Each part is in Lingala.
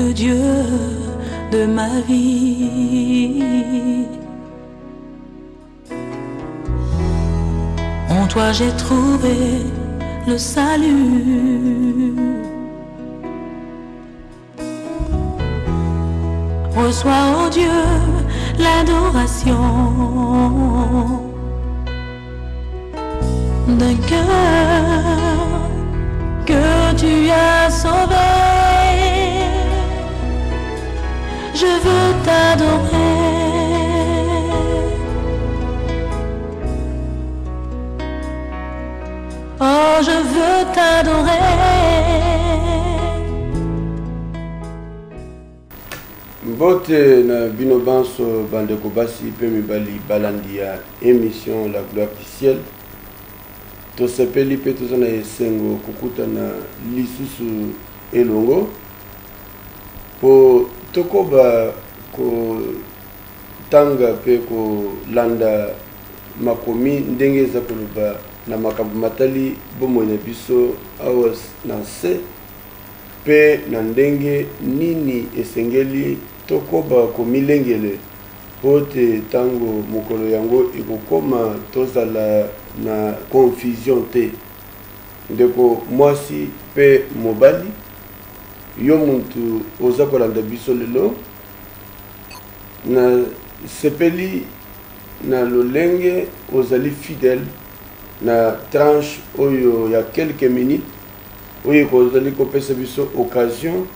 le Dieu de ma vie. En toi j'ai trouvé le salut. Reçois, oh Dieu, l'adoration d'un cœur que tu as sauvé. Je veux t'adorer. Oh, je veux t'adorer. Mbote na bino banso bandeko basi pe mibali balandi ya émission La Gloire du Ciel. Tosepeli pe tozana esengo kukuta na lisusu elongo po tokoba ko tanga pe ko landa makomi ndenge za koloba na makambo matali bomo na biso awas na se pe na ndenge nini esengeli tokoba ko milengele pote tango mokolo yango ekokoma tozala na confusion te ndeko mwasi pe mobali yo muntu oza kolanda biso lelo na sepeli na lolenge ozali fidèle na tranche oyo ya quelques minutes oyo kozali kopesa biso occasion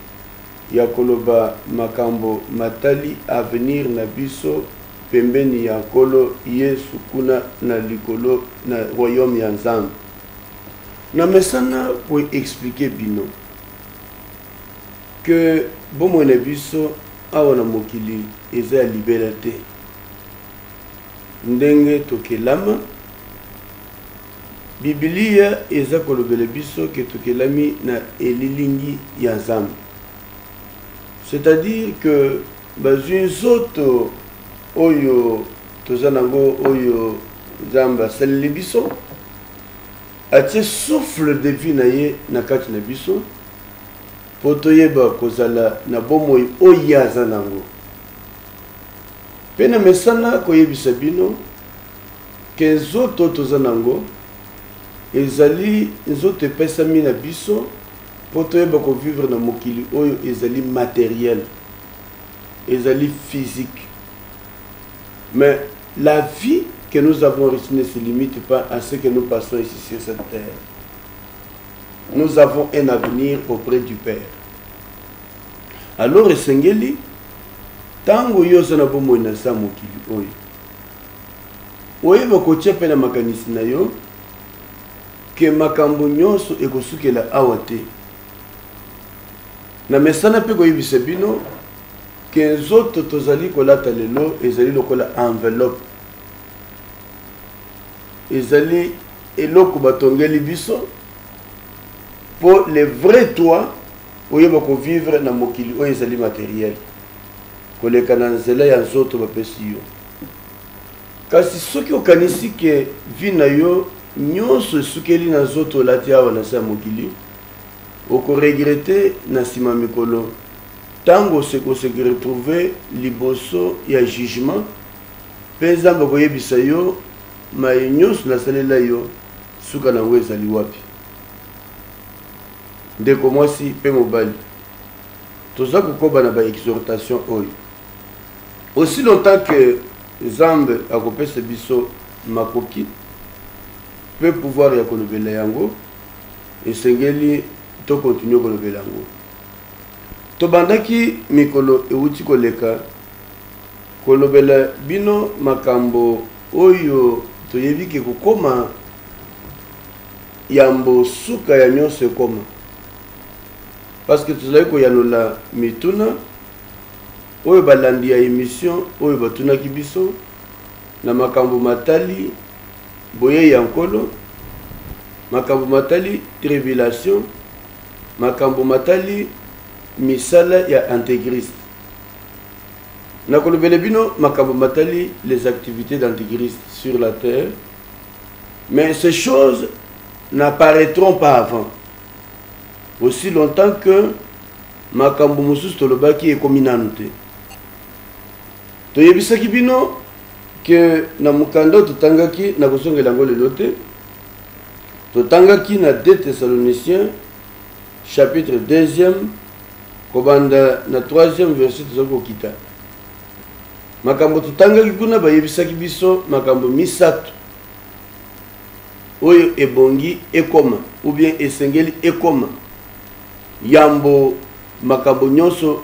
ya koloba makambo matali avenir na biso pembeni ya nkolo Yesu kuna na likolo na royaume ya Nzambe. Na mesana ko expliquer bino que bomo na biso awa na mokili eza ya libela te. Ndenge tokelama Biblia eza kolobela biso ke tokelami na elilingi ya Nzambe. C'est-à-dire que bazwi nzoto oyo tozanango oyo Nzambe asaleli biso atie souffle de vie na ye na kati na biso po toyeba kozala na bomoi oyo aza nango. Pe na mesana koyebisa bino ke nzoto tozanango ezali nzoto epesami na biso po toyeba ko vivre na mokili oyo ezali matériel, ezali physique. Mais la vie que nous avons reçue ne se limite pas à ce que nous passons ici sur cette terre. Nous avons un avenir auprès du Père. Alors esengeli tango yoza na bomoi na sa mokili oyo oyeba kotia pe na makanisi na yo ke makambo nyonso ekosukela awa te. Na mesana pe koyebisa bino ke nzoto tozali kolata lelo ezali lokola enveloppe, ezali eloko batongeli biso po le vrai toi oyeba ko vivre na mokili oyo ezali matériel koleka na nzela ya nzoto bapesi yo. Kasi soki okanisi ke vi na yo nyonso esukeli na nzoto olati awa na sa mokili oko regrette na nsima mikolo tango se retrouver liboso ya jugement pe Nzambe koyebisa yo maye nyonso nasalela yo suka nango ezali wapi. Ndeko mwasi pe mobali toza kokoba na ba exhortation oyo aussi longtemps que Nzambe akopesa biso makoki pe pouvoir ya kolobela yango esengeli to continue kolobela yango. Tobandaki mikolo euti koleka kolobela bino makambo oyo toyebi ke kokoma yambo suka ya nyonso ekoma parce que tozali koyanola mituna oyo balandi ya émission oyo batunaki biso na makambo matali boye ya nkolo, makambo matali tribulation, makambo matali misala ya antéchrist. Nakolobele bino makambo matali les activités d'antéchrist sur la terre, mais ces choses n'apparaîtront pas avant, aussi longtemps que makambo mosusu tolobaki ekomi nanu te. Toyebisaki bino que na mukanda totangaki na kosongela yango lelo te. Totangaki na 2 Thessaloniciens chapitre 2e kobanda na 3e verset tozokokita. Makambo totangaki kuna bayebisaki biso makambo misatu oyo ebongi ekoma ou bien esengeli ekoma yambo makambo nyonso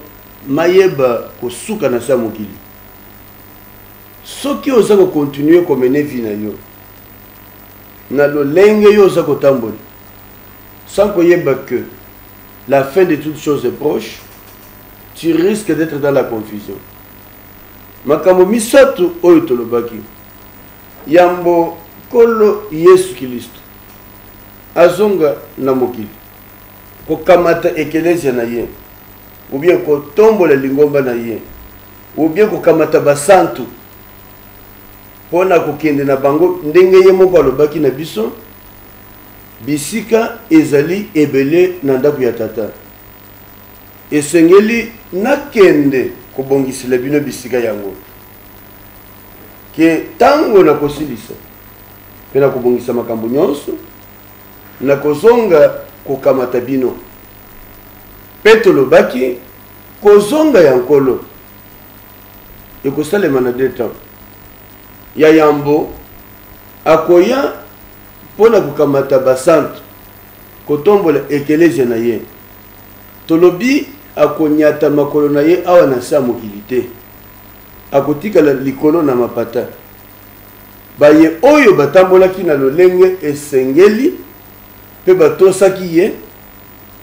mayeba kosuka na sa mokili. Soki oza ko continuer komene vie na yo na lolenge yo oza kotambola sans koyeba que la fin de toute chose est proche, tu risques d'être dans la confusion. Makambo misatu oyo tolobaki yambo kolo Yesu Kristo azonga na mokili kokamata ekelezia na ye ou bien kotombola lingomba na ye ou bien kokamata basantu pona kokende na bango ndenge ye moko alobaki na biso bisika ezali ebele na ndako ya tata esengeli nakende kobongisela bino bisika yango ke tango na kosilisa pe na kobongisa makambo nyonso na kozonga kokamata bino pe tolobaki kozonga ya nkolo ekosalema na 2 temps. Ya yambo akoya pona kukamata basantu kotombola ekelezia na ye tolobi akonyata makolo na ye awa na sa mokili te akotikala likolo na mapata baye oyo batambolaki na lolenge esengeli pe batosaki ye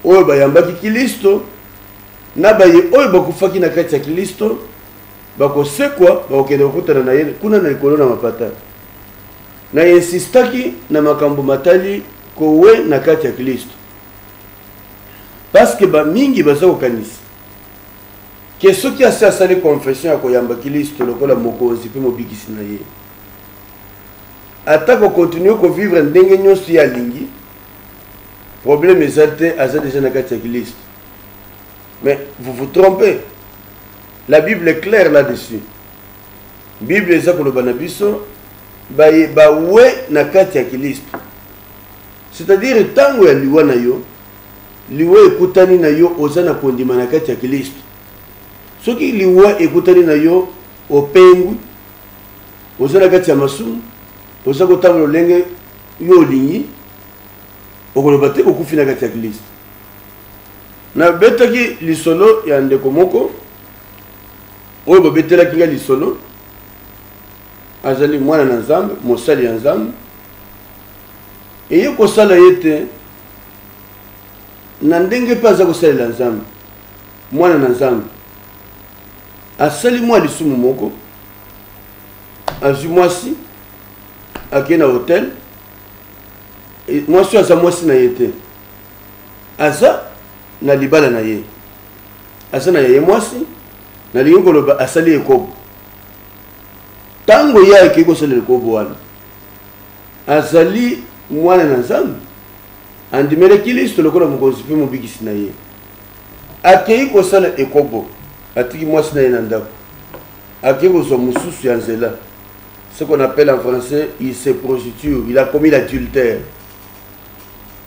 oyo bayambaki Kristo na baye oyo bakufaki na kati ya Kristo bakosekwa bakokende kokutana na ye kuna na likolo na mapata na insistaki na makambo matali kowe na kati ya Kristo parce que ba mingi baza kokanisa ke soki ase asali confession ya koyamba Kristo lokola mokonzi pe mobikisi na ye ata kokontinue kovivre ndenge nyonso ya lingi problème eza te aza déjà na kati ya Kristo. Mais vous vous trompez. La Bible est claire là-dessus. Bible eza koloba na biso bawe na kati ya Kristo. C'est-à-dire tango ya liwa na yo liwa ekutani na yo oza na kondima na kati ya Kristo. Soki liwa ekutani na yo opengu oza na kati ya masumu oza kotambola lolenge yo olingi okoloba te kokufi na kati ya Kristo. Na betaki lisolo ya ndeko moko oyo babetelaki nga lisolo azali mwana na Nzambe mosali ya Nzambe eye kosala ye te na ndenge mpe aza kosalela Nzambe mwana na Nzambe asali mwa lisumu moko azwi mwasi akei na hotel mwasi aza mwasi na ye te aza na libala na ye aza na ye mwasi na lingi koloba asali ekobo tango ye akei kosalela ekobo wana azali mwana na Nzambe andimele Kristo lokola mokonzi mpe mobikisi na ye akei kosala ekobo atiki mwasi na ye na ndako akei kozwa mosusu ya nzela ce qu'on appelle en français il se prostitue, il a commis l'adultère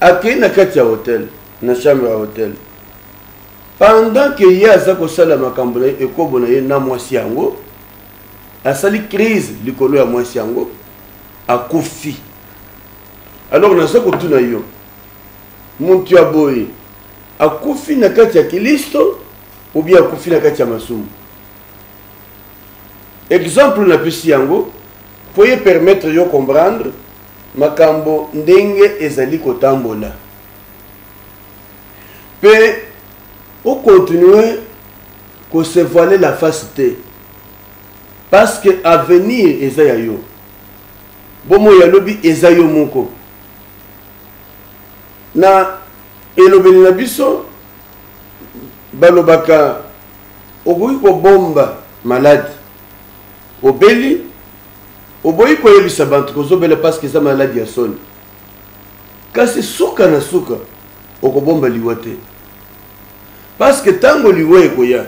akei na kati ya hotel na chambre ya hotel pendant que ye aza kosala makambo na ye ekobo na ye na mwasi yango asali crise likolo ya mwasi yango akufi. Alors naza kotuna yo muntu ya boye akufi na kati ya Kristo ou bien akufi na kati ya masumu. Exemple na pesi yango poye permettre yo comprendre makambo ndenge ezali kotambola pe o continuer ko se voiler la face te parce que avenir eza ya yo bomo ya lobi eza yo moko na elobeli na biso balobaka okoki kobomba maladi obeli oboyi koyebisa bantu kozobela parce que eza maladi ya soni kasi suka na suka okobomba liwa te parce que tango liwa ekoya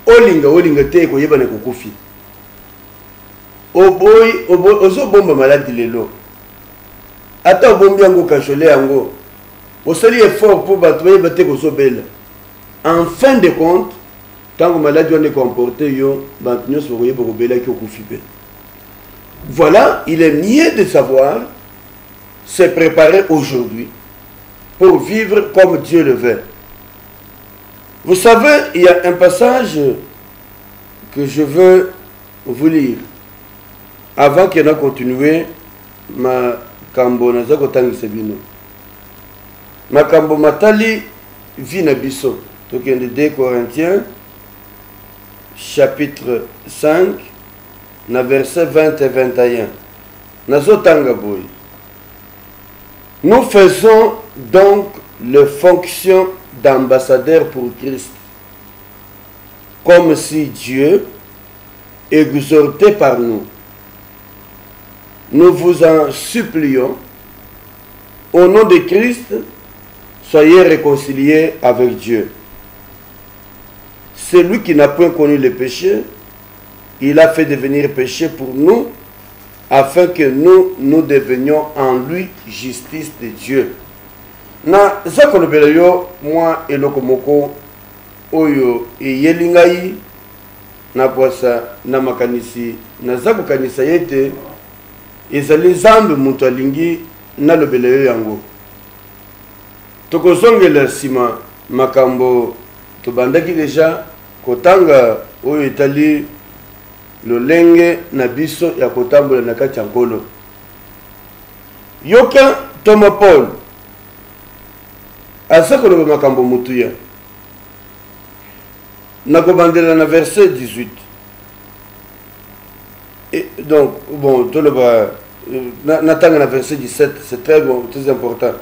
olinga te ekoyeba na kokufi ozo bomba maladi lelo ata obombi yango kachole yango osali effort pour bato bayeba te kozobela en fin de compte tango maladi wana comporté yo bato nyonso bakoyeba kobelaki okufi pe. Voilà, il est mieux de savoir se préparer aujourd'hui pour vivre comme Dieu le veut. Vous savez, il y a un passage que je veux vous lire avant qu'il ait continué ma kambo nazako tangi sebino. Ma kambo matali vina biso. Donc il y a 2 Corinthiens chapitre 5 na verset 20 et 21. Nazotanga boy. Nous faisons donc les fonctions d'ambassadeur pour Christ, comme si Dieu exhortait par nous. Nous vous en supplions, au nom de Christ, soyez réconciliés avec Dieu. Celui qui n'a point connu le péché, il a fait devenir péché pour nous, afin que nous devenions en lui justice de Dieu. Na zakolobela yo moi eloko moko oyo eyelingai na kwasa na makanisi na zakokanisa yete ezali zambe mutu alingi na lobela yo yango tokozongela sima makambo tobandaki deja kotanga oyo etali lolenge na biso ya kotambola na kati ya nkolo. Yoka Thomas Paul asakoloba makambo mutuya nakobandela na verset 18. Et donc bon toloba natanga na verset 17, c'est très bon, très important.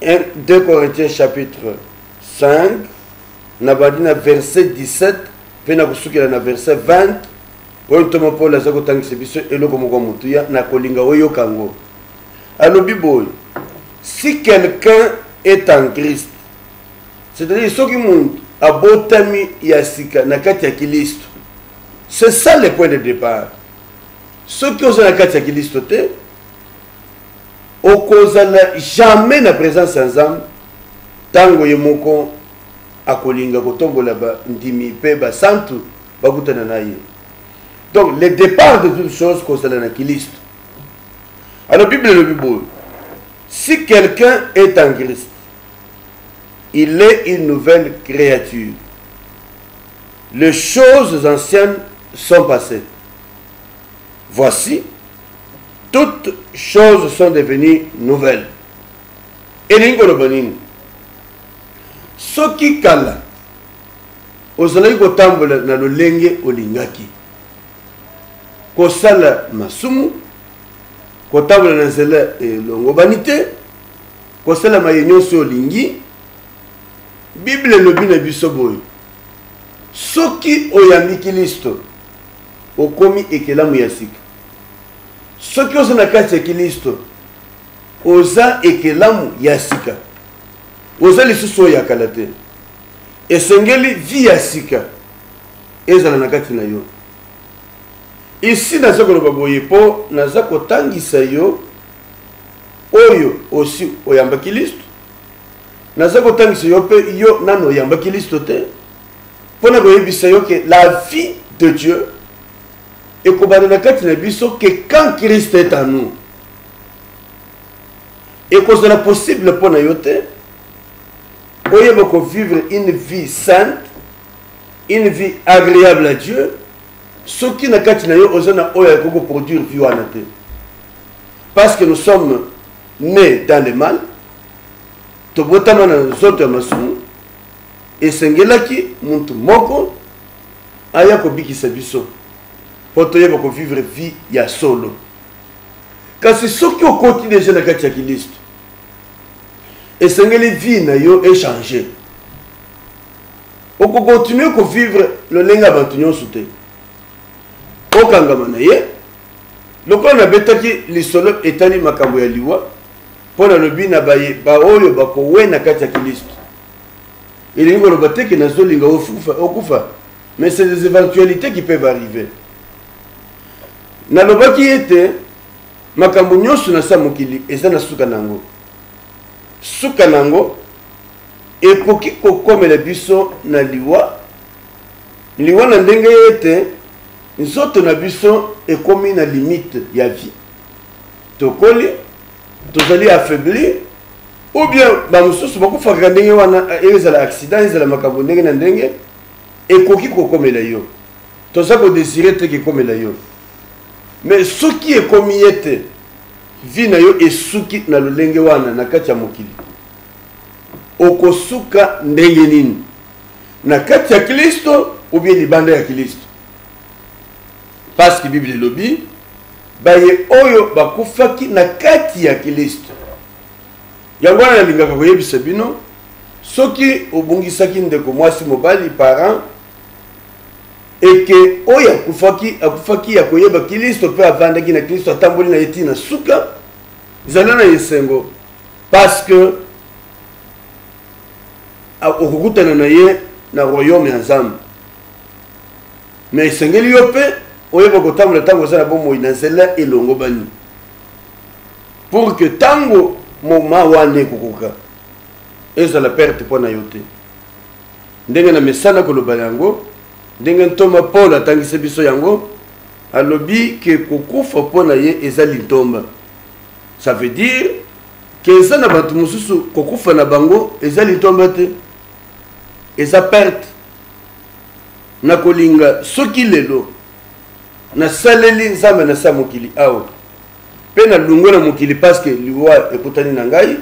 2 Corinthiens chapitre 5 nabandi na verset 17 pe na kusukela na verset 20. Thomas Paul azako tangisa biso eloko moko mutuya na kolinga oyo kango. Alobi boy, si quelqu'un est en Christ, c'est-à-dire ceux qui montent à botami yasika na kati ya Kristo, c'est ça le point de départ. Ceux qui sont na kati ya Kristo te okozala jamais na présence ensemble tango yemoko akolinga kotombola ba ndimi pe ba santu bakutana na ye. Donc le départ de toutes choses concernant la Christ. Alors la Bible le Bible, si quelqu'un est en Christ, il est une nouvelle créature. Les choses anciennes sont passées. Voici, toutes choses sont devenues nouvelles. Et l'ingolobanine, ce qui kala, ozalaki kotambola na lolenge olingaki. Kosala masumu, kotambola na nzela elongo banite, kosala mayenyoso olingi. Bible elobi na biso boye, soki oyambi Kristo okomi ekelamu ya sika. Soki oza na kati ya Kristo oza ekelamu ya sika, oza lisusu oyo ya kala te. Esengeli vi ya sika ezala na kati na yo. Ici naza koloba boye po naza kotangisa yo oyo osi oyamba Kristo. Naza kotangisa yo pe yo nano oyamba Kristo te. Pona koyebisa yo que la vie de Dieu est kobana na kati na biso que quand Christ est en nous. Et que c'est possible pour nous te. Oyeba ko vivre une vie sainte, une vie agréable à Dieu. Ce qui n'a qu'à dire ozana oya koko produire vie wana te. Parce que nous sommes nés dans le mal. To botama na zoto masumu. Et sengelaki muntu moko aya ko bikisa biso. Poto yeba ko vivre vie ya solo. Kasi soki okoti déjà na kati ya Kristo. Et sengeli vie na yo échanger. Oko continuer ko vivre le lenga bantu nyonso te. Okangama na ye lokola na betaki lisolo etali makambo ya liwa pona lobi na baye ba oyo bako wena kati ya Kristo Et les gens qui n'ont pas mais c'est des éventualités qui peuvent arriver. Naloba qui était makambo nyonso na samokili eza na suka nango. Suka nango ekoki kokomela biso na liwa. Liwa na ndenge ete nzoto na biso ekomi na limite ya vie. Tokoli tozali affaibli ou bien ba mususu bakufaka ndenge wana ezala accident ezala makambo ndenge na ndenge ekoki kokomela yo. Toza ko désirer te kokomela yo. Mais ce qui est comme yete vie na yo esuki na lolenge wana na kati ya mokili. Okosuka ndenge nini? Na kati ya Kristo ou bien libanda ya Kristo. Parce que Bible lobi baye oyo bakufaki na kati ya Kristo. Yango na lingaka koyebisa bino soki obungisaki ndeko mwasi mobali parent et que oya akufaki ya koyeba Kristo pe avandaki na Kristo atamboli na yeti na suka zalana yesengo parce que okukutana na ye na royaume ya Nzambe mais sengeli yo pe oyeba kotambola tango za na bomo ina zela elongo bani pour que tango moma wane kokoka eza la perte pona yote ndenge na mesana koloba yango ndenge ntoma Paul atangise biso yango alobi ke kokufa pona ye eza lintomba. Ça veut dire que eza na bantu mususu kokufa na bango eza lintomba te eza perte na kolinga soki lelo na saleli Nzambe na sa mokili awa pe na lungo na mokili parce que liwa ekutani na ngai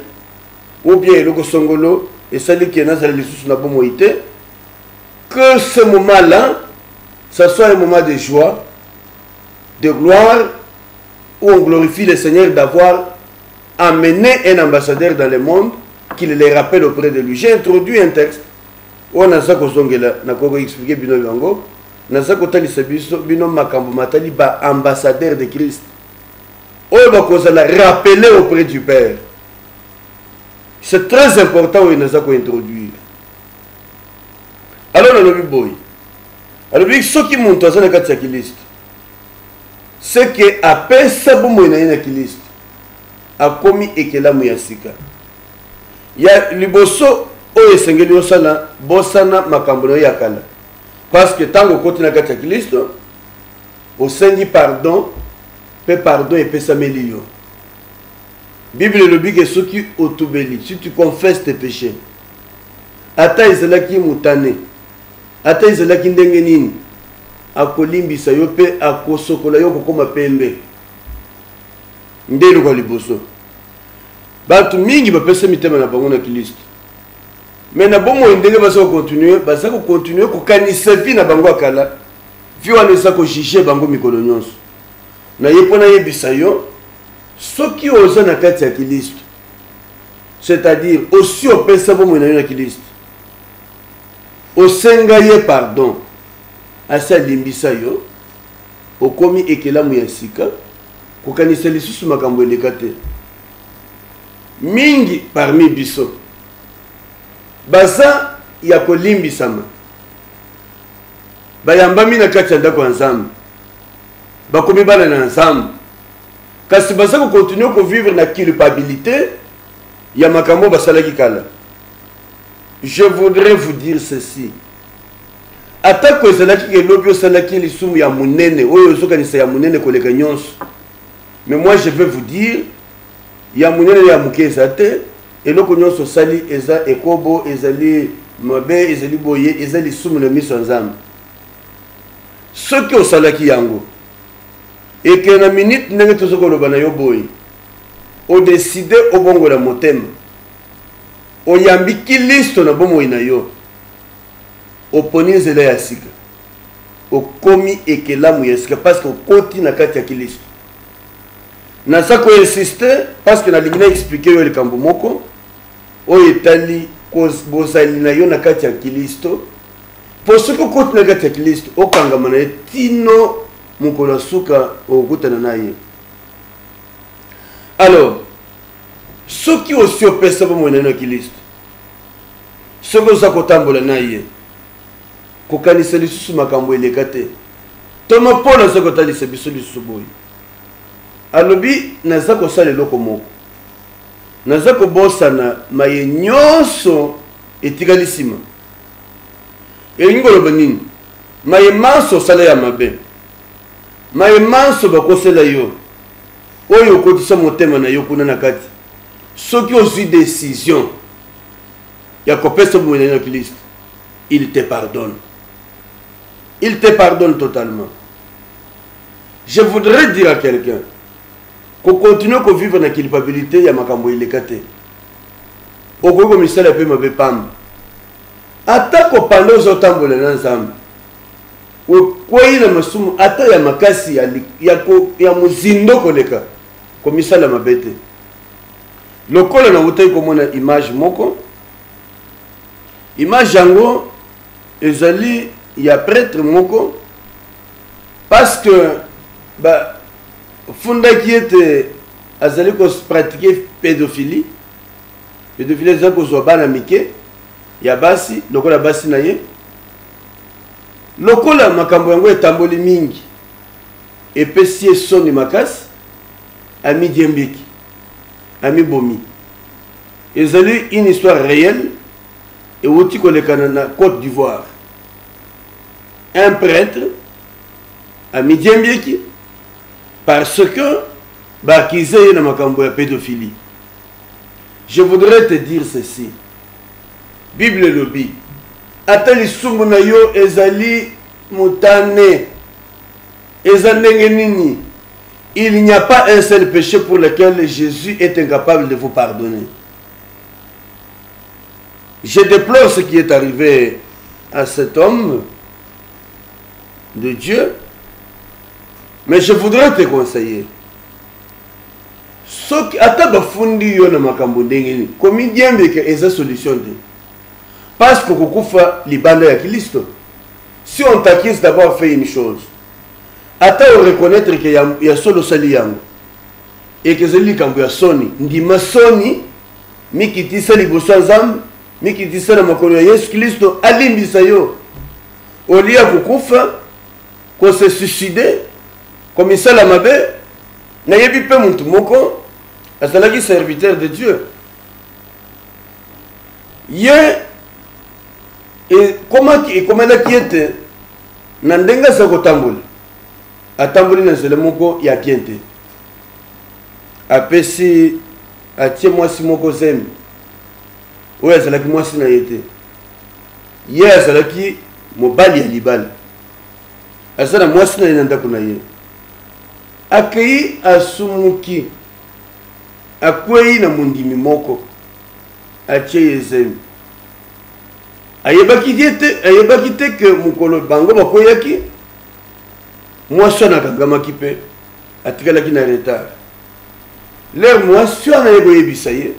ou bien eloko songolo esali ke nazala lisusu na bomo ite que ce moment-là ça soit un moment de joie de gloire où on glorifie le Seigneur d'avoir amené un ambassadeur dans le monde qui les rappelle auprès de lui. J'ai introduit un texte où on a ça qu'on expliqué bino yango na ça qu'on tali sabiso bino makambo matali ba ambassadeur de Christ. On va cause la rappeler auprès du Père. C'est très important où on a ça qu'on introduire. Alors on a le boy. Alors ce qui monte à la carte Christ, c'est que après ça bomo ina Christ a commis et que la muyasika. Ya liboso o esengeli osala bosana makambo ya kala. Parce que tango côté na carte Christ au sengi pardon, pe pardon et pe samelio. Bible le dit que ceux qui otubeli, si tu confesses tes péchés, ata izalaki mutane, ata izalaki ndenge nini, akolimbisa yo pe akosokola yo kokoma pembe. Ndelo kwa liboso. Batu mingi bapesa mitema na bango na Kristo. Mais na bomo ndenge basa ko continuer ko kanisa vi na bango akala. Vi wana sa ko juger bango mikolo nyonso. Na yepona yebisa yo soki oza na kati ya Kristo. C'est-à-dire aussi opesa bomo na Kristo. Osenga ye pardon. Asa limbisa yo. Okomi ekelamu ya sika. Kokanisa lisusu makambo elekate. Mingi parmi biso. Basa ya kolimbisama. Bayambami na kati ya ndako ya Nzambe. Bakomi bana na Nzambe. Kasi basa ko continuer ko vivre na culpabilité ya makambo basalaki kala. Je voudrais vous dire ceci. Atako ezalaki ke lobi osalaki lisumu ya munene, oyo ozokanisa ya munene koleka nyonso. Mais moi je vais vous dire, ya munene ya mukeza te, eloko nyonso sali eza ekobo, ezali mabe, ezali boye, ezali sumu na miso Nzambe. Soki osalaki yango, et que na minute ndenge tozokoloba na yo boye, o décide obongo la motema. Oyambi Kristo na bomo ina yo. Oponi zela ya sika. Okomi ekelamu ya sika parce que okoti na kati ya Kristo. Na ça ko insister parce que na lingina expliquer yo likambo moko o etali cause bozali na yo na kati ya Kristo. Pour ce que okoti na kati ya Kristo okangama na tino mukolo suka okutana na ye. Alors ceux qui aussi opesa bomo na Kristo. Ce que ça kotambola na ye. Kokanisa lisusu makambo eleka te. Toma pona ce que talisa biso lisusu boy. Alobi naza kosala eloko moko. Naza kobosana maye nyonso etikali sima. Elingolo banini. Maye manso sala ya mabe. Maye manso bakosela yo. Oyo kotisa motema na yo kuna na kati. Soki osi décision ya kopesa mwenye na Christ, il te pardonne. Il te pardonne totalement. Je voudrais dire à quelqu'un qu'on continue à vivre dans la culpabilité ya makambo ilekate. Oko ko misala pe mabe pamba. Ata ko panda ozotambola na nzambe. Kwei na masumu ata ya makasi ya muzindo koleka ko misala mabete. Lokola na utai ko mona image moko. Image yango ezali ya prêtre moko parce que ba funda qui était azali ko pratiquer pédophilie za ko zo bana mike ya basi lokola basi na ye lokola makambo yango etamboli mingi epesi soni makasi ami diembiki ami bomi ezali une histoire réelle et outi kolekana na Côte d'Ivoire. Un prêtre à Midiambieki parce que bakizé na makambo ya pédophilie. Je voudrais te dire ceci. Bible lobi atali sumbu na yo ezali mutane ezandenge nini. Il n'y a pas un seul péché pour lequel Jésus est incapable de vous pardonner. Je déplore ce qui est arrivé à cet homme de Dieu, mais je voudrais te conseiller. Ce qui a bafundi yo na makambo ndenge komi diembeke eza solution de. Parce que kukufa libanda ya Kristo. Si on t'accuse d'avoir fait une chose, ata reconnaître que ya solo sali yango et que zeli kambo ya soni ndima soni mikitisa liboso nzambe mikitisa na makolo ya Yesu Kristo alimbisa yo olia kukufa ko se suicider comme isala mabe na yebi pe muntu moko azalaki serviteur de Dieu ye et comment la qui était na ndenga sa kotambola atamboli na zele moko ya biente apesi atie mwasi moko zembe oyo azalaki mwasi na ye te ye azalaki mobali ya libala aza na mwasi na ye na ndako na ye akei asumuki akwei na mondimi moko atie ye zembe ayebaki te ke mokolo bango bakoyaki mwasi wana akangamaki mpe atikalaki na retard lere mwasi wana ye koyebisa ye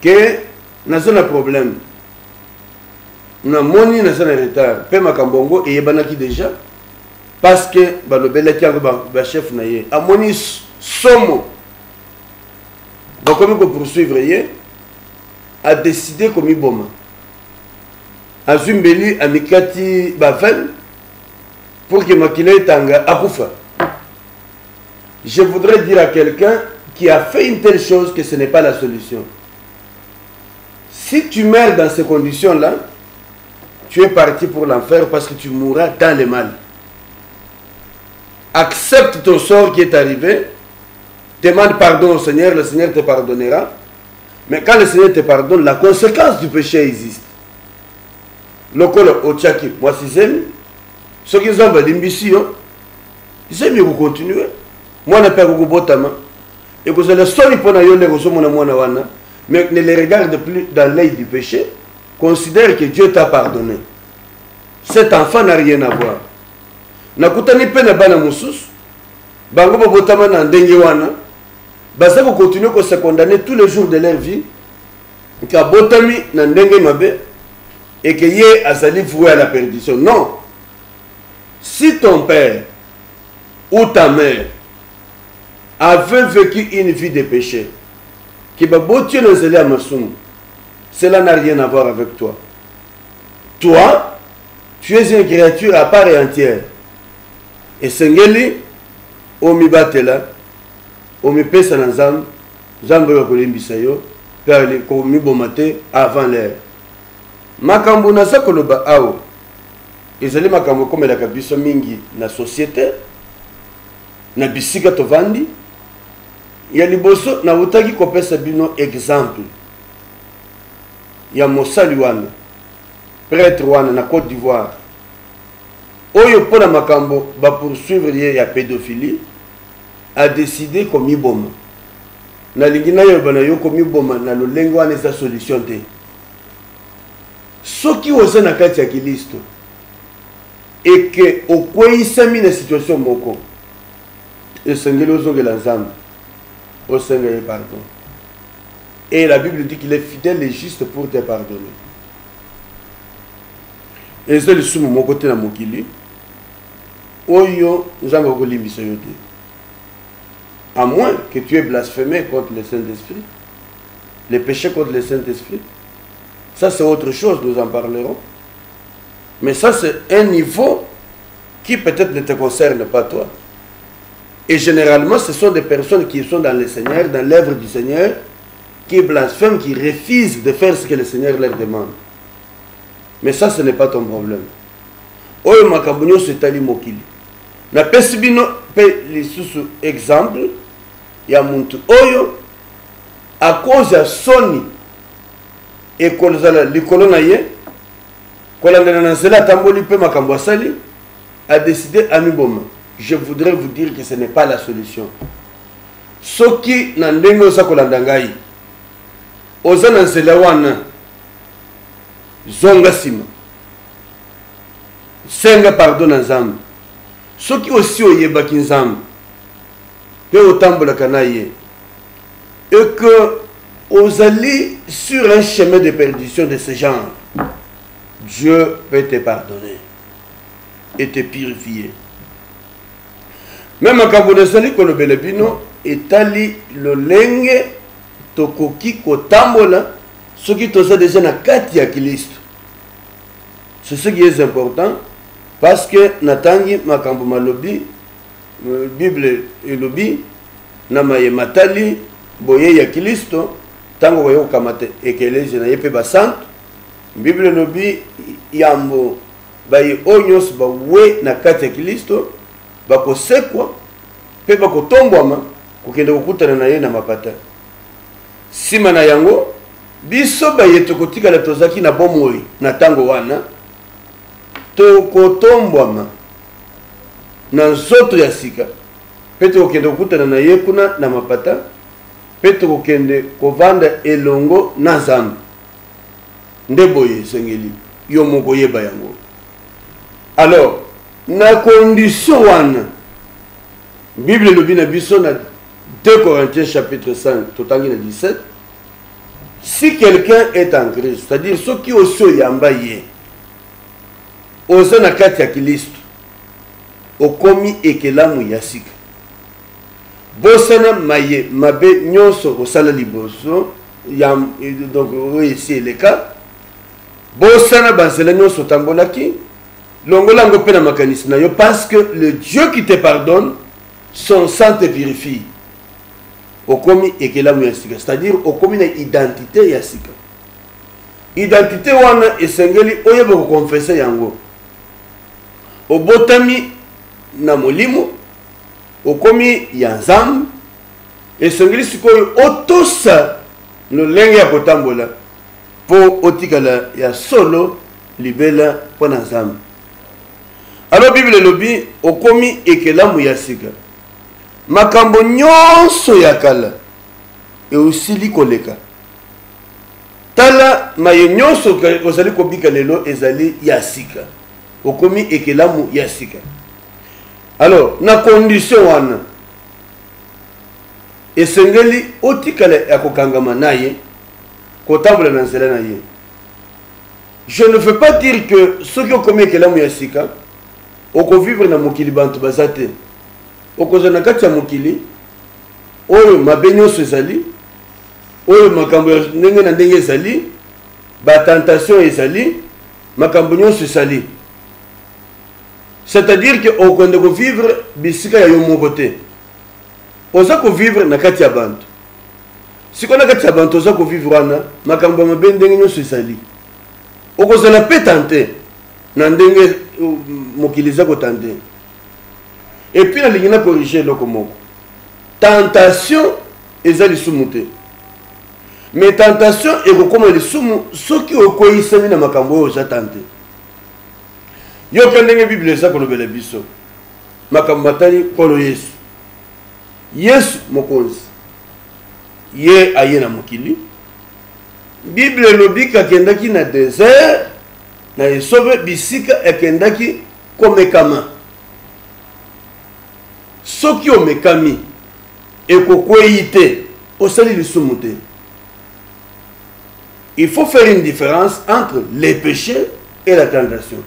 ke naza na problème namoni naza na retard mpe makambo yango eyebanaki déjà parce que balobelaki yango bachef na ye amoni somo bakomi kopoursuivre ye adécide komiboma azwi mbeli amikati bavel pour que makila etanga akufa. Je voudrais dire à quelqu'un qui a fait une telle chose que ce n'est pas la solution. Si tu meurs dans ces conditions-là, tu es parti pour l'enfer parce que tu mourras dans le mal. Accepte ton sort qui est arrivé, demande pardon au Seigneur, le Seigneur te pardonnera. Mais quand le Seigneur te pardonne, la conséquence du péché existe. Le col au tchaki, moi si j'aime, ceux qui ont limbisi, j'aime vous continuer. Moi je n'ai pas beaucoup de temps. Et que c'est le seul pour nous, mais ne les regarde plus dans l'œil du péché. Considère que Dieu t'a pardonné. Cet enfant n'a rien à voir. Nakutani pe na bana mususu bango botama na ndenge wana baza ko continuer ko se condamner tous les jours de leur vie ka botami na ndenge mabe et que yé azali voué à la perdition. Non. Si ton père ou ta mère avait vécu une vie de péché, qui va botter dans les masumu, cela n'a rien à voir avec toi. Toi, tu es une créature à part et entière. Et Sengeli, omibatela, omipesa na nzambe, nzambe ya kolimbisa yo, pele komibomate avant l'heure. Makambo na sakoloba awo, ezali makambo komelaka biso mingi na société, na bisika tovandi, ya liboso na utaki kopesa bino exemple. Ya mosali wana, prêtre wana na Côte d'Ivoire, oyo pona makambo ba poursuivre ye ya pédophilie, a décidé komi boma. Na lingina yo bana yo komi boma na lolengo wana eza solution te. Soki oza na kati ya Kristo et que okweyisami na situation moko, esengeli ozongela nzambe, osengeli pardon. Et la Bible dit qu'il est fidèle et juste pour te pardonner. Et c'est le sumo moko te na mokili, oyo nzambe okolimbisa yo te. À moins que tu aies blasphémé contre le Saint-Esprit, les péchés contre le Saint-Esprit. Ça, c'est autre chose, nous en parlerons. Mais ça, c'est un niveau qui peut-être ne te concerne pas toi. Et généralement, ce sont des personnes qui sont dans le Seigneur, dans l'œuvre du Seigneur, qui blasphèment, qui refusent de faire ce que le Seigneur leur demande. Mais ça, ce n'est pas ton problème. Oyo makabunyo setali mokili. Na pesibino pe lisusu exemple ya muntu oyo à cause ya soni et kolzala likolo na ye kolandana na nzela tamboli pe makambo asali a décidé amiboma. Je voudrais vous dire que ce n'est pas la solution. Soki na ndenge oza kolanda ngai oza na nzela wana zonga sima senga pardon na nzambe. Soki aussi oyebaki nzambe pe otambolaka na ye et que ozali sur un chemin de perdition de ce genre, Dieu peut te pardonner et te purifier. Même makambo nazali kolobela bino etali lolenge tokoki kotambola soki toza déjà na kati ya Kristo. C'est ce qui est important. Parce que natangi makambo malobi Bible elobi na maye matali boye ya Kristo tango boye okamate ekeleze na yepe basant Bible elobi yambo baye onyos ba we na kati ya Kristo bakosekwa pe bakotombwama kokende kokutana na ye na mapata sima na yango biso baye tokotika la tozaki na bomoi na tango wana tokotombwama na nzoto ya sika pe tokokende kokutana na ye kuna na mapata pe tokokende kovanda elongo na nzambe nde boye sengeli yo moko yeba yango. Alors na condition wana Bible elobi na biso na 2 Corinthiens chapitre 5 totangi na 17, si quelqu'un est en Christ, c'est-à-dire ceux qui oso yamba ye oza na kati ya Kristo okomi ekelamu ya sika bosana maye mabe nyonso osala liboso ya donc ici le cas bosana bazela nyonso tambolaki longola ngo pe na makanisi na yo parce que le Dieu qui te pardonne son sang te purifie. Okomi ekelamu ya sika, c'est-à-dire okomi na identité ya sika. Identité wana esengeli oyeba ko confesser yango. Obotami na molimo okomi ya nzambe esengeli sikoyo otosa lolenge ya kotambola po otikala ya solo libela po na nzambe. Alors Bible lobi okomi ekelamu ya sika makambo nyonso ya kala e osili koleka tala maye nyonso ozali kobika lelo ezali ya sika okomi ekelamu ya sika. Alors na condition wana esengeli otikala ya kokangama na ye kotambola na nzela na ye. Je ne veux pas dire que ceux qui ont commis ekelamu ya sika okovivre na mokili bantu bazate okoza na kati ya mokili oyo mabe nyonso ezali oyo makambo ndenge na ndenge ezali ba tentation ezali makambo nyonso esali. C'est-à-dire que okende ko vivre bisika ya yo moko te. Oza ko vivre na kati ya bantu. Siko na kati ya bantu oza ko vivre wana makambo mabe ndenge nyonso esali. Okozala pe tante na ndenge mokiliza ko tante. Et puis na lingina corriger loko moko. Tentation ezali lisumu te. Mais tentation ekokoma lisumu soki okoyisani na makambo oyo oza tante. Yo pendenge Bible eza kolobela biso. Makambo matali kolo Yesu. Yesu mokonzi. Ye aye na mokili. Bible elobi akendaki na désert na esobe bisika akendaki komekama. Soki omekami ekokweyi te osali lisumu te. Il faut faire une différence entre les péchés et la tentation.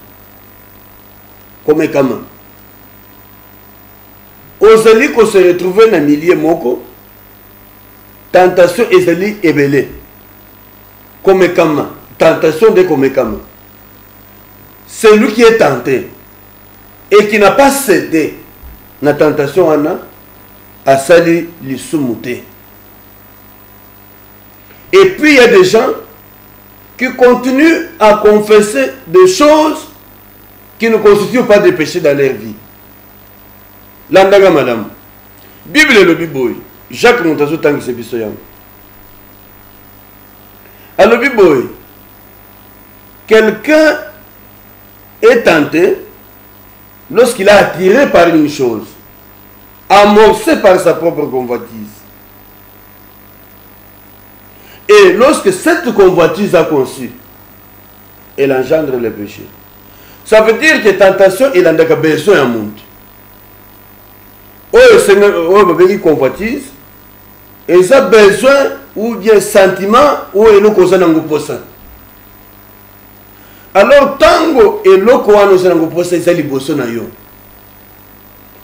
Comme comment? Ozali ko se retrouver dans milieu moko, tentation ezali ebele. Comme comment? Tentation de comme comment? Celui qui est tenté et qui n'a pas cédé na tentation ana asali lisumu te. Et puis il y a des gens qui continuent à confesser des choses qui ne constituent pas des péchés dans leur vie. Landaga madame. Bible le Bible. Jacques Montazo tangi se biso yango. Alors Bible. Quelqu'un est tenté lorsqu'il est attiré par une chose, amorcé par sa propre convoitise. Et lorsque cette convoitise a conçu, elle engendre le péché. Ça veut dire que tentation, il en a besoin à monde. Oh, convoitise, et ça besoin ou bien sentiment ou il a alors, tango et loko wana osanango posa ezali boso na yo.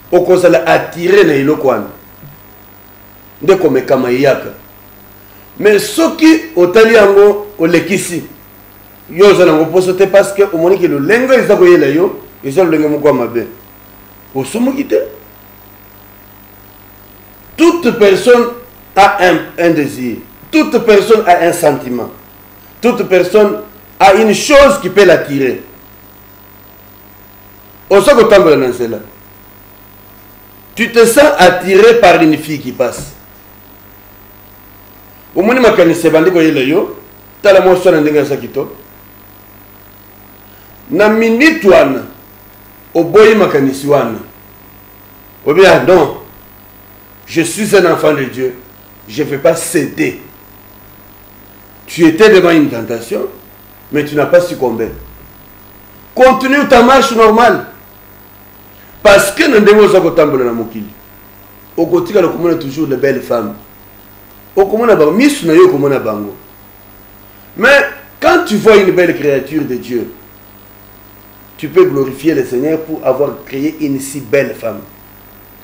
Okozala attiré na iloko wana. Nde komekama yaka. Mais soki otali yango olekisi yo osanango posa te parce que omoni ke lolengo eza koyela yo, eza lolengo moko mabe. Osumuki te. Toute personne a un désir. Toute personne a un sentiment. Toute personne a une chose qui peut l'attirer. Tu te sens attiré par une fille qui passe. Au moins, je na minute wana oboyi makanisi wana obia non, je suis un enfant de Dieu, je ne vais pas céder. Tu étais devant une tentation, mais tu n'as pas succombé. Continue ta marche normale. Parce que nous devons tambola na mokili. Au côté de la toujours de belles femmes. Au commun bango miss na yo komona bango. Mais quand tu vois une belle créature de Dieu, tu peux glorifier le Seigneur pour avoir créé une si belle femme.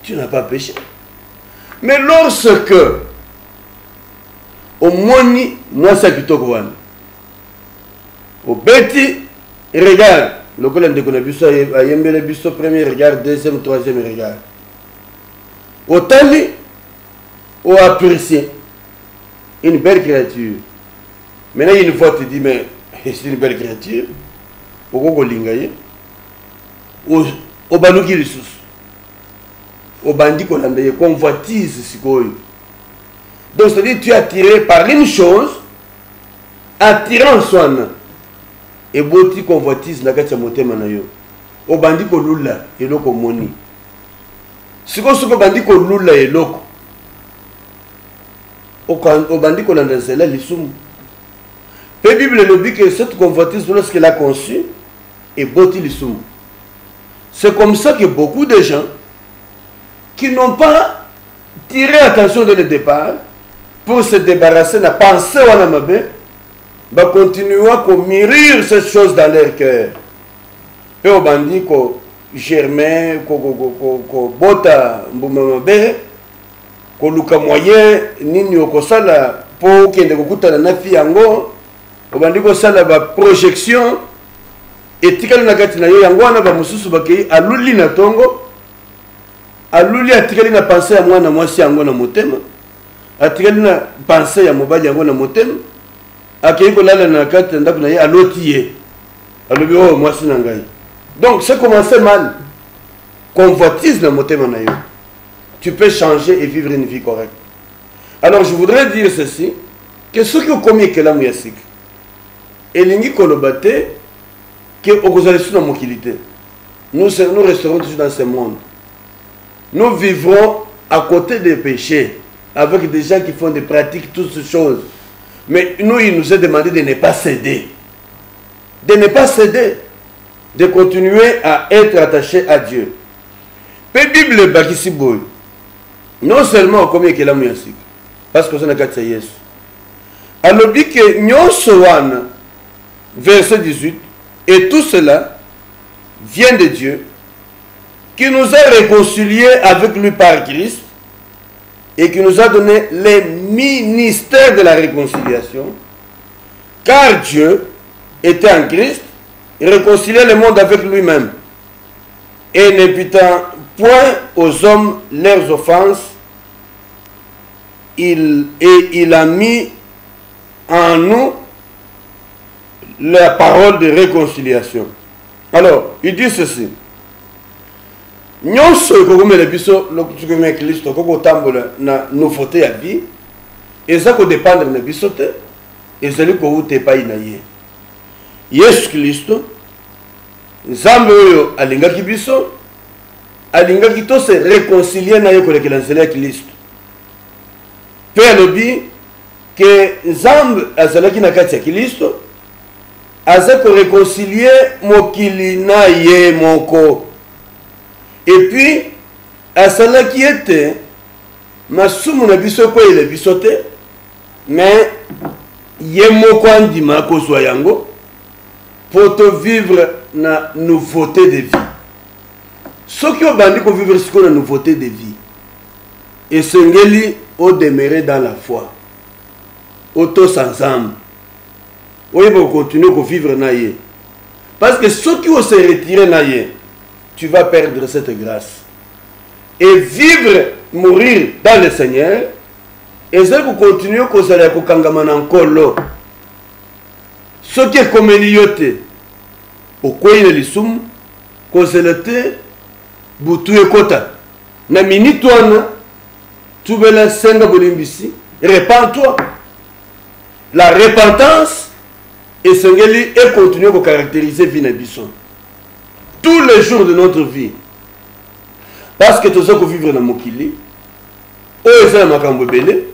Tu n'as pas péché. Mais lorsque au moni moi ça kitoko wana au bêti, regarde, le collègue de Konabuso, Ayembele Busso, premier regard, deuxième, troisième regard. Au tali, au apprécié, une belle créature. Maintenant, une fois, tu dis, mais c'est une belle créature. Au Gogolingaye, au Banouki Lissus, au Bandi Kolandaye, convoitise Sikoy. Donc, c'est-à-dire, tu es attiré par une chose, attirant soi. Et boti convoitise na kati ya motema na yo. O bandi ko lula eloko moni. Siko bandi ko lula eloko. O bandi ko landazela lisumu. Pe Bible le dit que cette convoitise lorsqu'elle a conçu et boti lisumu. C'est comme ça que beaucoup de gens qui n'ont pas tiré attention dès le départ pour se débarrasser de la pensée wana mabe va continuer à mûrir ces choses dans leur cœur. Et au bandit ko germer ko bota mbumamabe ko luka moyen nini okosala po kende kokutana na fi yango obandi kosala ba projection etikali na kati na yo yango wana ba mususu bakei aluli na tongo aluli atikali na pensée ya mwana mwasi yango na motema atikali na pensée ya mobali yango na motema akei kolala na kati na ndako na ye aloti ye alobi oh mwasi na ngai. Donc c'est commencé mal. Convoitise le motema na yo. Tu peux changer et vivre une vie correcte. Alors je voudrais dire ceci, que ceux qui ont commis que la mouyassik et l'ingi kolobate que okozalesu na mokilité. Nous resterons toujours dans ce monde. Nous vivrons à côté des péchés avec des gens qui font des pratiques, toutes ces choses. Mais nous, il nous est demandé de ne pas céder. De ne pas céder. De continuer à être attaché à Dieu. Pe Bible bakisi boy. Non seulement comme que la mouyassik. Parce que ça n'a qu'à dire Yesu. Alors dit que nyonso wana verset 18 et tout cela vient de Dieu qui nous a réconciliés avec lui par Christ et qui nous a donné les ministères de la réconciliation, car Dieu était en Christ et réconciliait le monde avec lui-même et n'imputant point aux hommes leurs offenses, il a mis en nous la parole de réconciliation. Alors, il dit ceci. Nyonso kokomela biso lokutukomela Kristo koko tambola na nouveauté ya vie eza ko dépendre na biso te ezali ko ute pa ina ye. Yesu Kristo Nzambe oyo alingaki biso alingaki to se réconcilier na ye kolekela nzela ya Kristo. Pe alobi que Nzambe azalaki na kati ya Kristo aza ko réconcilier mokili na ye moko. Et puis, à cela qui était, ma somme n'a biso ko il bisote, mais yemo kwandi ma ko soyango pour te vivre na nouveauté de vie. Ceux qui ont bandi ko vivre ce qu'on a nouveauté de vie. Et sengeli au demeurer dans la foi. Auto sans âme. Oui, pour continuer à vivre na ye. Parce que ceux qui ont se retiré na ye, tu vas perdre cette grâce. Et vivre, mourir dans le Seigneur, et ça pour continuer à causer la kokangama encore. Ce qui est comme l'ioté, au quoi il est l'issum, cause le thé, boutou et kota. Na minute toi, tu veux la senga bolimbisi, répands-toi. La repentance et sengeli et continuer à caractériser Vinabisson. Tous les jours de notre vie. Parce que tous ceux qui vivent dans Mokili, eux sont makambo belé,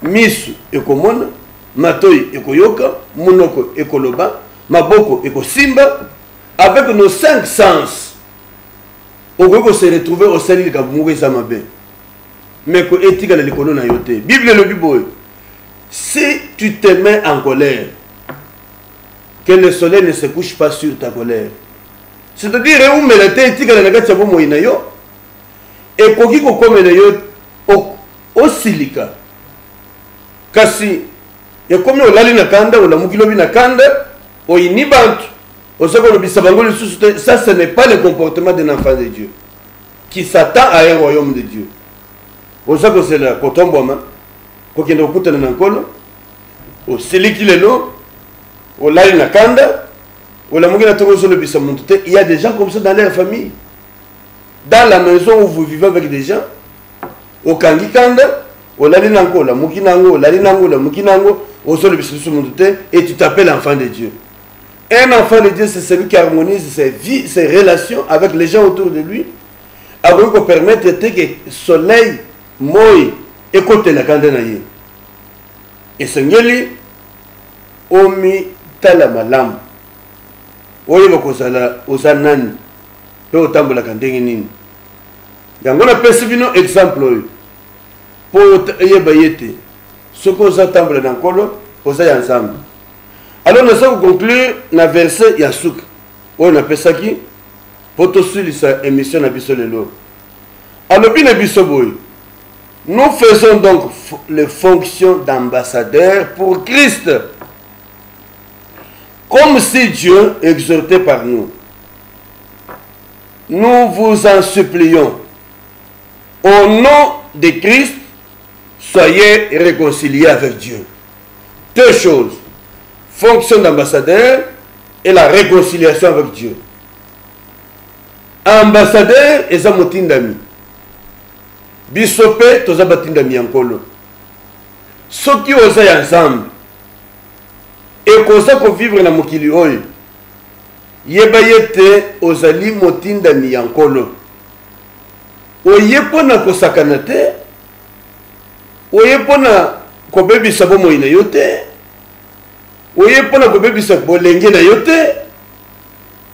misu ekomona, matoi ekoyoka, monoko ekoloba, maboko ekosimba, avec nos 5 sens. On peut se retrouver au sein de Kabumoué Samabe. Mais que etika la likolo na yote. Bible le Bible. Si tu te mets en colère, que le soleil ne se couche pas sur ta colère. C'est-à-dire où me la tête tika na kati ya bomo inayo et koki ko komela yo o silika kasi ya komi olali na kanda ola mukilobi na kanda o inibantu o sako lo bisabango le sous ça ce n'est pas le comportement d'un enfant de Dieu qui s'attend à un royaume de Dieu. O sako c'est la kotomboma ko kendo kutana na nkolo o siliki lelo o lali na kanda. Il y a des gens comme ça dans leur famille. Dans la maison où vous vivez avec des gens, au Kangikanda, au Lalinango, la Mukinango, Lalinango, la Mukinango, au sol et tu t'appelles enfant de Dieu. Un enfant de Dieu, c'est celui qui harmonise ses vies, ses relations avec les gens autour de lui, avant qu'on permette que le soleil, moi, écoute la Kandanaye. Et Sengeli, Omi Talamalam. Oye bakozala osanani pe otambola kandenge nini yango na pesi bino exemple oyo po yeba yete soko za tambola na nkolo oza ya nzambe. Alors na soko conclure na verset ya suka oyo na pesaki po tosilisa émission na biso lelo. Alors bina biso boy, nous faisons donc les fonctions d'ambassadeurs pour Christ. comme si Dieu exhortait par nous. Nous vous en supplions, au nom de Christ, soyez réconciliés avec Dieu. Deux choses, fonction d'ambassadeur et la réconciliation avec Dieu. Ambassadeur eza motindami. Bisope toza batindami yankolo. Soki oza ya ensemble et koza ko vivre na mokili oyo. Yeba yete ozali motindami yankolo. Oyepona kosakana te. Oyepona ko bebisa bomo ina yote. Oyepona ko bebisa bolenge na yote.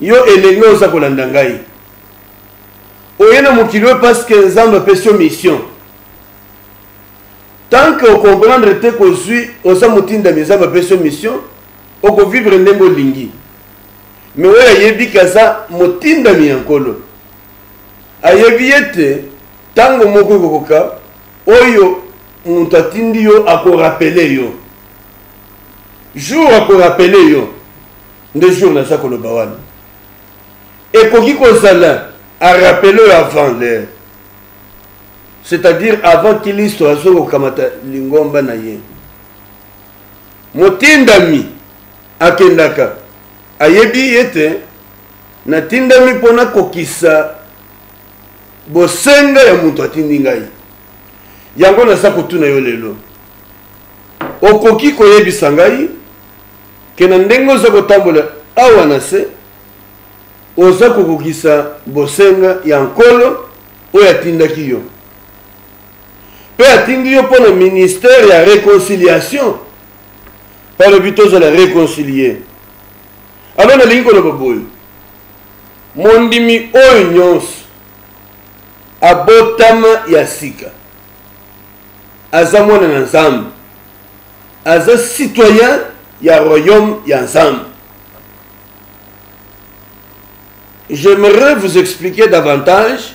Yo elenge oza kolanda ngai. Oyena mokilo parce que Nzambe pesi mission. Tant que on comprendre te ko zui oza motinda Nzambe pesi mission, o ko vivre ndembo lingi. Mais oya yebi kaza motinda mi yankolo. Ayebi ete tango moko kokoka oyo muntu atindi yo ako rappeler yo. Jour ako rappeler yo. Nde jour na sakolo bawana. Et koki kozala à rappeler avant l'heure. C'est-à-dire avant qu'il soit au kamata lingomba na ye. Motindami akendaka ayebi ete na tindami pona kokisa bosenga ya muntu atindi ngai. Yango na sa kotuna yo lelo. Okoki koyebisa ngai ke na ndenge oza kotambola awa na se oza kokokisa bosenga ya nkolo oyo atindaki yo. Pe atindi yo pour le ministère ya réconciliation. Par le but de la réconcilier. Alors na lingi koloba boyo. Mondimi oyo nyonso abotama ya sika. Aza mwana na Nzambe. Aza citoyen ya royaume ya Nzambe. J'aimerais vous expliquer davantage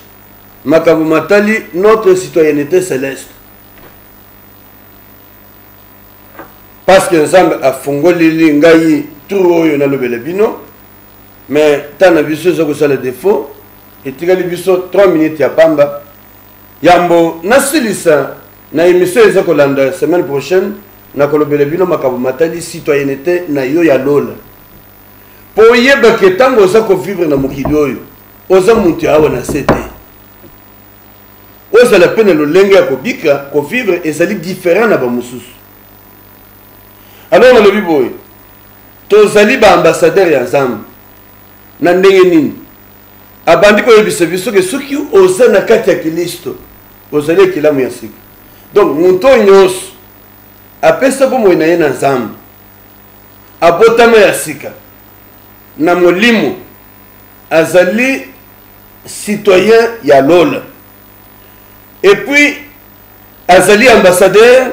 Makambo Matali, notre citoyenneté céleste. Parce que Nzambe a fongoli ngai turo yo na lobele bino, mais tana biso zoko sala défaut et tigali biso 3 minutes ya pamba. Yambo nasilisa na émission ezako landa semaine prochaine na kolobele bino Makambo Matali citoyenneté na yo ya lola. Pour yeba ke tango oza ko vivre na mokili oyo oza muntu awa na sete oza la peine lo lenge ya kobika ko vivre ezali différent na ba mususu. Alors na lobi boy tozali ba ambassadeur ya Nzambe na ndenge nini abandi ko yebisa biso ke soki oza na kati ya Kristo ozali kilamu ya sika. Donc muntu nyos apesa bomo na ye na Nzambe abotama ya sika na molimo azali citoyen ya lola et puis azali ambassadeur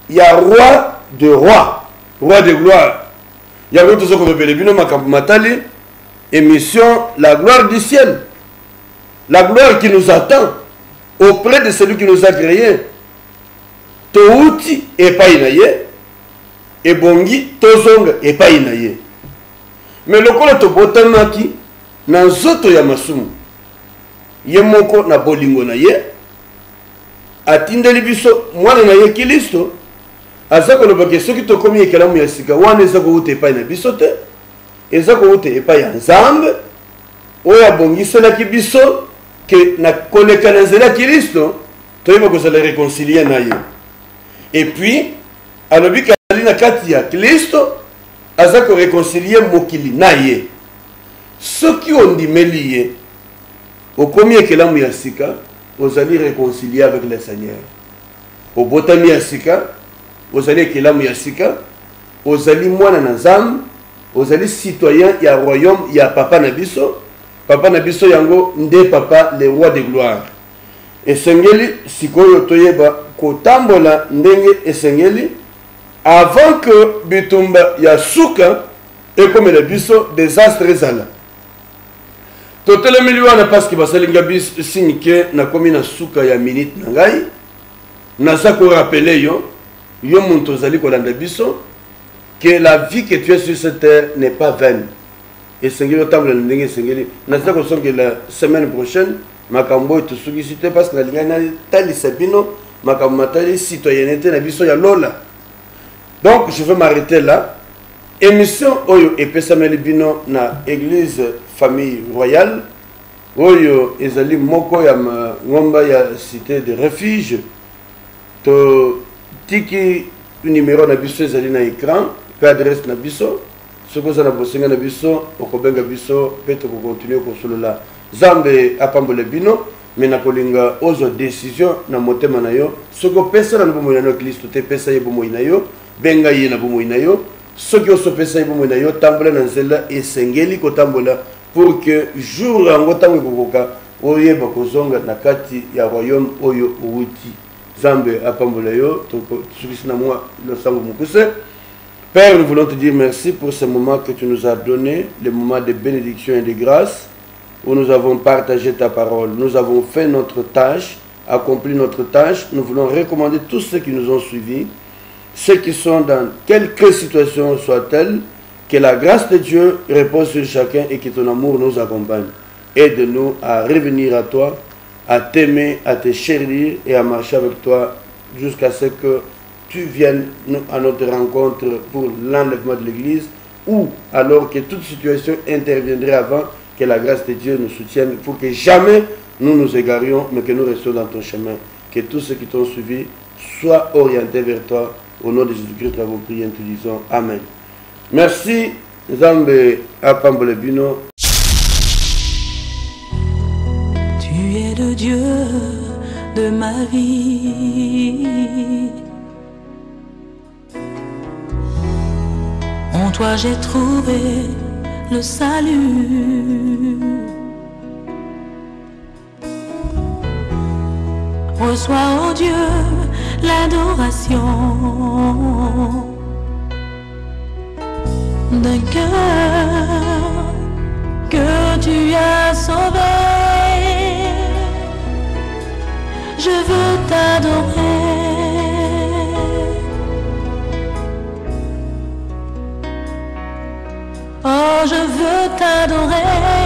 ya roi de gloire. Ya roto zoko rebele bino Makambo Matali émission la gloire du ciel, la gloire qui nous attend auprès de celui qui nous a créé. Touti epai na ye et bongi tozonga epai na ye. Mais le kolo to botamaki na nzoto ya masumu ye moko na bolingo na ye atindeli biso mwana na ye Kristo aza koloba ke soki tokomi ekelamu ya sika wana eza kouta epai na biso te, eza kouta epai ya Nzambe oyo abongiselaki biso ke na koleka na nzela ya Kristo toyeba kozala réconcilier na ye. Et puis alobi kazali na kati ya Kristo aza ko réconcilier mokili na ye. Soki ondimeli ye okomi ekelamu ya sika ozali réconcilier avec le Seigneur. Obotami ya sika ozali ekelamu ya sika ozali mwana na Nzambe ozali citoyen ya royaume ya papa na biso yango nde papa le roi de gloire. Esengeli sikoyo toyeba kotambola ndenge esengeli avant que bitumba ya suka ekomela biso désastre ezala. Totelemeli wana parce que basalinga biso sinike na komi na suka ya minute na ngai naza ko rappeler yo muntu ozali kolanda biso que la vie que tu as sur cette terre n'est pas vaine. Et Seigneur, autant que le Seigneur, nous avons que la semaine prochaine, Makambo est sollicité parce que la Tali Sabino, Makambo Matali, citoyenneté, la vision ya Lola. Donc, je vais m'arrêter là. Émission Oyo et Pesameli Bino na Église Famille Royale. Oyo ezali moko ya ngomba ya cité de refuge. To tiki numéro na biso ezali na écran, pe adresse na biso. Ce que vous avez besoin de biso, okobenga biso, peut-être qu'on continue pour cela. Zambe apambole bino, mais na kolinga ozo décision na motema na yo. Ce que pesa na bomo na Kristo te pesa ye bomo na yo, benga ye na bomo na yo. Ce que so pesa ye bomo na yo, tambola na nzela esengeli ko tambola pour que jour en gotango kokoka oyeba kozonga na kati ya royaume oyo uti. Zambe apambole yo, to sukisi na moi le sango mukuse. Père, nous voulons te dire merci pour ce moment que tu nous as donné, le moment de bénédiction et de grâce, où nous avons partagé ta parole. Nous avons fait notre tâche, accompli notre tâche. Nous voulons recommander tous ceux qui nous ont suivis, ceux qui sont dans quelque situation soit-elle, que la grâce de Dieu repose sur chacun et que ton amour nous accompagne. Aide-nous à revenir à toi, à t'aimer, à te chérir et à marcher avec toi jusqu'à ce que tu viennes à notre rencontre pour l'enlèvement de l'Église, ou alors que toute situation interviendrait avant, que la grâce de Dieu nous soutienne pour que jamais nous nous égarions, mais que nous restions dans ton chemin. Que tous ceux qui t'ont suivi soient orientés vers toi. Au nom de Jésus-Christ, nous avons prié en te disant Amen. Merci, Zambe Apambole Bino. Tu es le Dieu de ma vie. En toi j'ai trouvé le salut. Reçois, ô Dieu, l'adoration d'un cœur que tu as sauvé. Je veux t'adorer. Oh, je veux t'adorer.